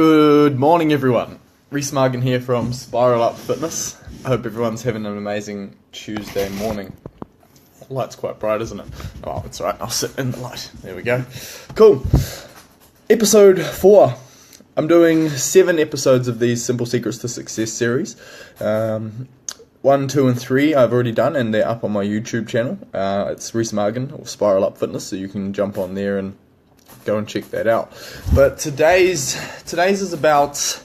Good morning, everyone. Reese Margan here from Spiral Up Fitness. I hope everyone's having an amazing Tuesday morning. The light's quite bright, isn't it? Oh, it's alright, I'll sit in the light. There we go. Cool. Episode 4. I'm doing 7 episodes of these Simple Secrets to Success series. 1, 2, and 3 I've already done, and they're up on my YouTube channel. It's Reese Margan, or Spiral Up Fitness, so you can jump on there and go and check that out. But today's is about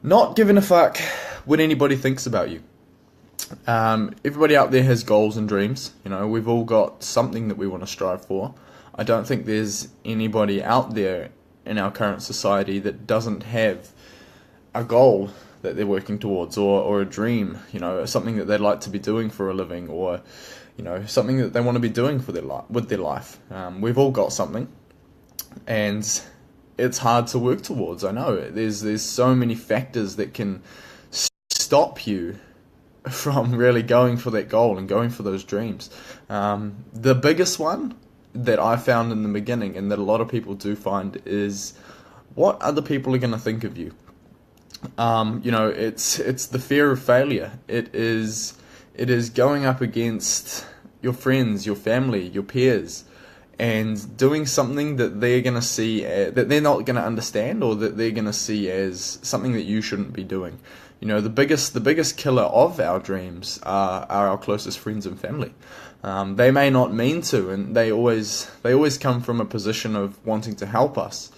not giving a fuck what anybody thinks about you. Everybody out there has goals and dreams. You know, we've all got something that we want to strive for. I don't think there's anybody out there in our current society that doesn't have a goal that they're working towards, or a dream, you know, something that they'd like to be doing for a living, or, you know, something that they want to be doing for with their life. We've all got something, and it's hard to work towards. I know there's so many factors that can stop you from really going for that goal and going for those dreams. The biggest one that I found in the beginning, and that a lot of people do find, is what other people are going to think of you. You know, it's the fear of failure. It is going up against your friends, your family, your peers, and doing something that they're going to see, that they're not going to understand, or that they're going to see as something that you shouldn't be doing. You know, the biggest killer of our dreams are our closest friends and family. They may not mean to, and they always come from a position of wanting to help us.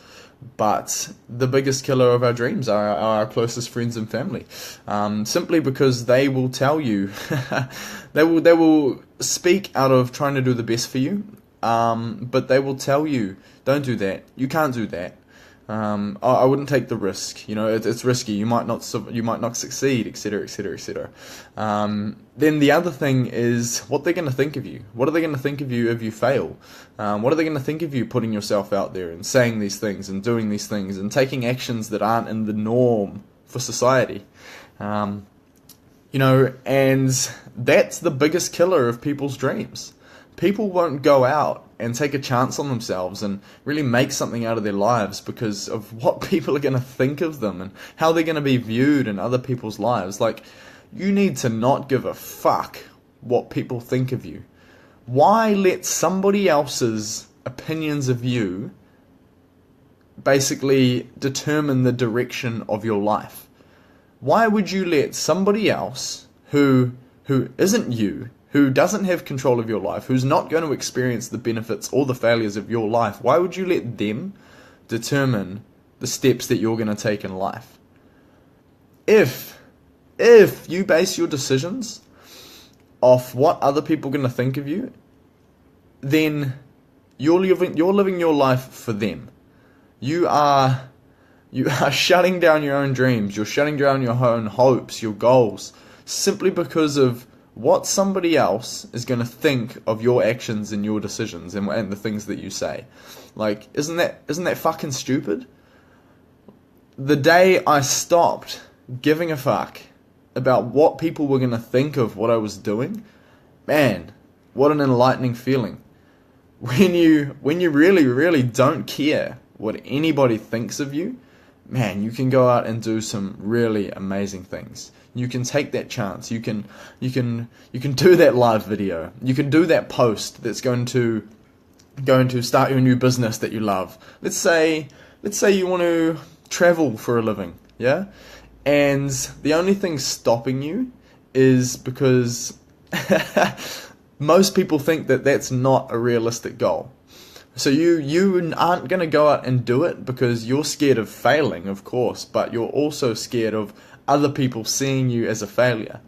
But the biggest killer of our dreams are our closest friends and family, simply because they will tell you, they will speak out of trying to do the best for you, but they will tell you, don't do that, you can't do that. I wouldn't take the risk. You know, it's risky. You might not succeed, etc., etc., etc. Then the other thing is what they're going to think of you. What are they going to think of you if you fail? What are they going to think of you putting yourself out there and saying these things and doing these things and taking actions that aren't in the norm for society? You know, and that's the biggest killer of people's dreams. People won't go out and take a chance on themselves and really make something out of their lives because of what people are going to think of them and how they're going to be viewed in other people's lives. Like, you need to not give a fuck what people think of you. Why let somebody else's opinions of you basically determine the direction of your life? Why would you let somebody else who isn't you, who doesn't have control of your life, who's not going to experience the benefits or the failures of your life, why would you let them determine the steps that you're going to take in life? If you base your decisions off what other people are going to think of you, then you're living your life for them. You are shutting down your own dreams, you're shutting down your own hopes, your goals, simply because of what somebody else is going to think of your actions and your decisions and the things that you say. Like, isn't that fucking stupid? The day I stopped giving a fuck about what people were going to think of what I was doing, man, what an enlightening feeling. When you really, really don't care what anybody thinks of you, man, you can go out and do some really amazing things. You can take that chance. You can do that live video. You can do that post that's going to start your new business that you love. Let's say you want to travel for a living, yeah? And the only thing stopping you is because most people think that that's not a realistic goal. So you aren't going to go out and do it because you're scared of failing, of course, but you're also scared of other people seeing you as a failure.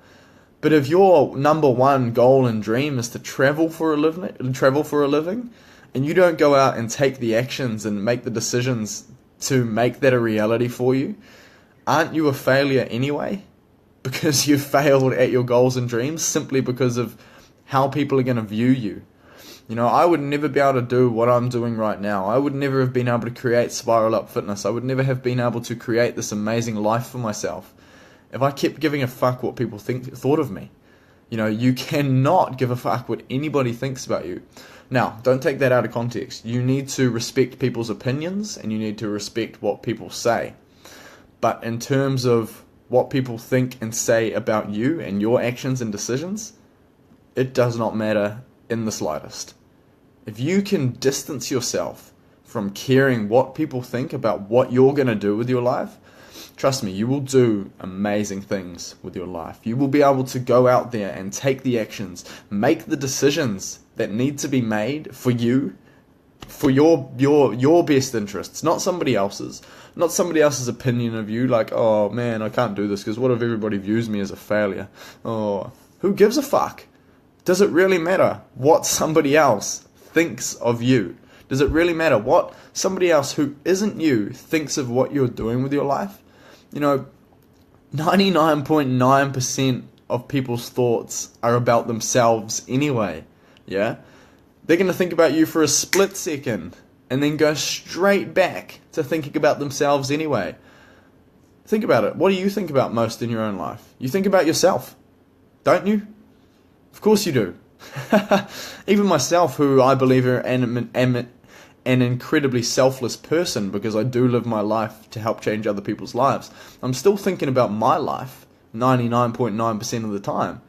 But if your number one goal and dream is to travel for a living, and you don't go out and take the actions and make the decisions to make that a reality for you, aren't you a failure anyway? Because you failed at your goals and dreams simply because of how people are going to view you. You know, I would never be able to do what I'm doing right now. I would never have been able to create Spiral Up Fitness. I would never have been able to create this amazing life for myself if I kept giving a fuck what people thought of me. You know, you cannot give a fuck what anybody thinks about you. Now, don't take that out of context. You need to respect people's opinions and you need to respect what people say. But in terms of what people think and say about you and your actions and decisions, it does not matter in the slightest. If you can distance yourself from caring what people think about what you're going to do with your life, trust me, you will do amazing things with your life. You will be able to go out there and take the actions, make the decisions that need to be made for you, for your best interests, not somebody else's. Not somebody else's opinion of you, like, oh man, I can't do this because what if everybody views me as a failure? Oh, who gives a fuck? Does it really matter what somebody else thinks of you? Does it really matter what somebody else who isn't you thinks of what you're doing with your life? You know, 99.9% of people's thoughts are about themselves anyway, yeah? They're going to think about you for a split second and then go straight back to thinking about themselves anyway. Think about it. What do you think about most in your own life? You think about yourself, don't you? Of course you do. Even myself, who I believe am an incredibly selfless person because I do live my life to help change other people's lives, I'm still thinking about my life 99.9% of the time.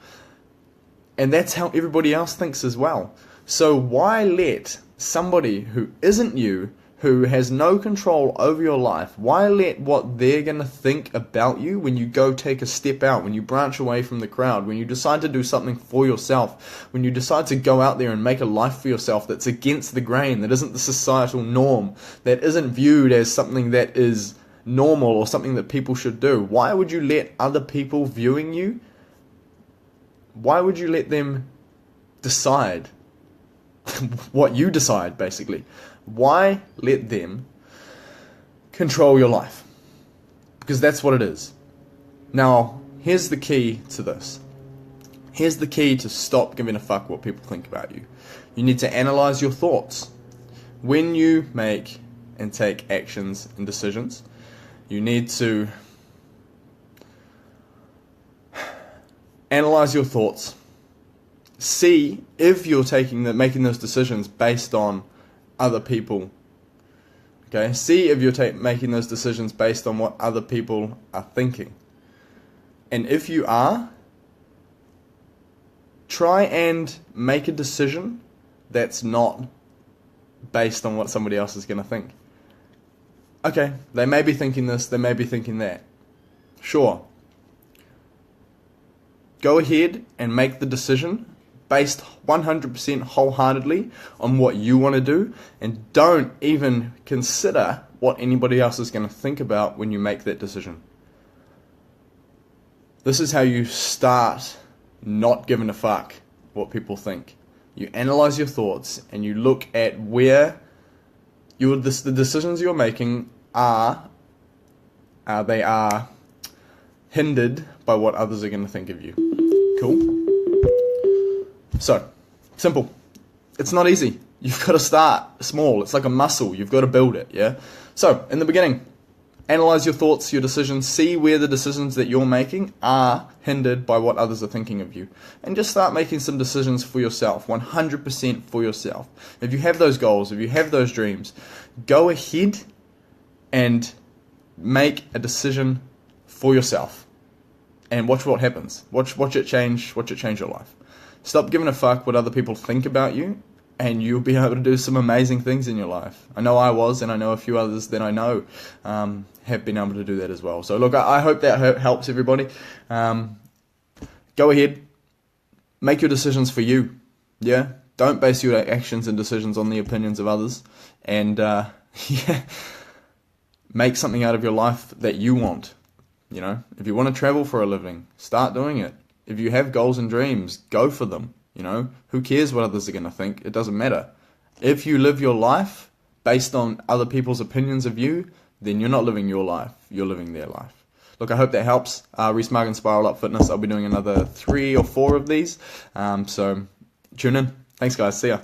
And that's how everybody else thinks as well. So why let somebody who isn't you, who has no control over your life, why let what they're going to think about you when you go take a step out, when you branch away from the crowd, when you decide to do something for yourself, when you decide to go out there and make a life for yourself that's against the grain, that isn't the societal norm, that isn't viewed as something that is normal or something that people should do? Why would you let other people viewing you, why would you let them decide what you decide, basically? Why let them control your life? Because that's what it is. Now, here's the key to this. Here's the key to stop giving a fuck what people think about you. You need to analyze your thoughts. When you make and take actions and decisions, you need to analyze your thoughts. See if you're making those decisions based on other people. Okay? See if you're making those decisions based on what other people are thinking. And if you are, try and make a decision that's not based on what somebody else is going to think. Okay, they may be thinking this, they may be thinking that. Sure. Go ahead and make the decision based 100% wholeheartedly on what you want to do, and don't even consider what anybody else is going to think about when you make that decision. This is how you start not giving a fuck what people think. You analyze your thoughts and you look at where the decisions you're making are hindered by what others are going to think of you. Cool? So, simple. It's not easy. You've got to start small. It's like a muscle. You've got to build it, yeah? So, in the beginning, analyze your thoughts, your decisions, see where the decisions that you're making are hindered by what others are thinking of you. And just start making some decisions for yourself, 100% for yourself. If you have those goals, if you have those dreams, go ahead and make a decision for yourself. And watch what happens. Watch it change your life. Stop giving a fuck what other people think about you, and you'll be able to do some amazing things in your life. I know I was, and I know a few others that I know have been able to do that as well. So look, I hope that helps everybody. Go ahead, make your decisions for you. Yeah, don't base your actions and decisions on the opinions of others, and make something out of your life that you want. You know, if you want to travel for a living, start doing it. If you have goals and dreams, go for them. You know, who cares what others are going to think? It doesn't matter. If you live your life based on other people's opinions of you, then you're not living your life. You're living their life. Look, I hope that helps. Reese Margan, Spiral Up Fitness. I'll be doing another 3 or 4 of these. So tune in. Thanks, guys. See ya.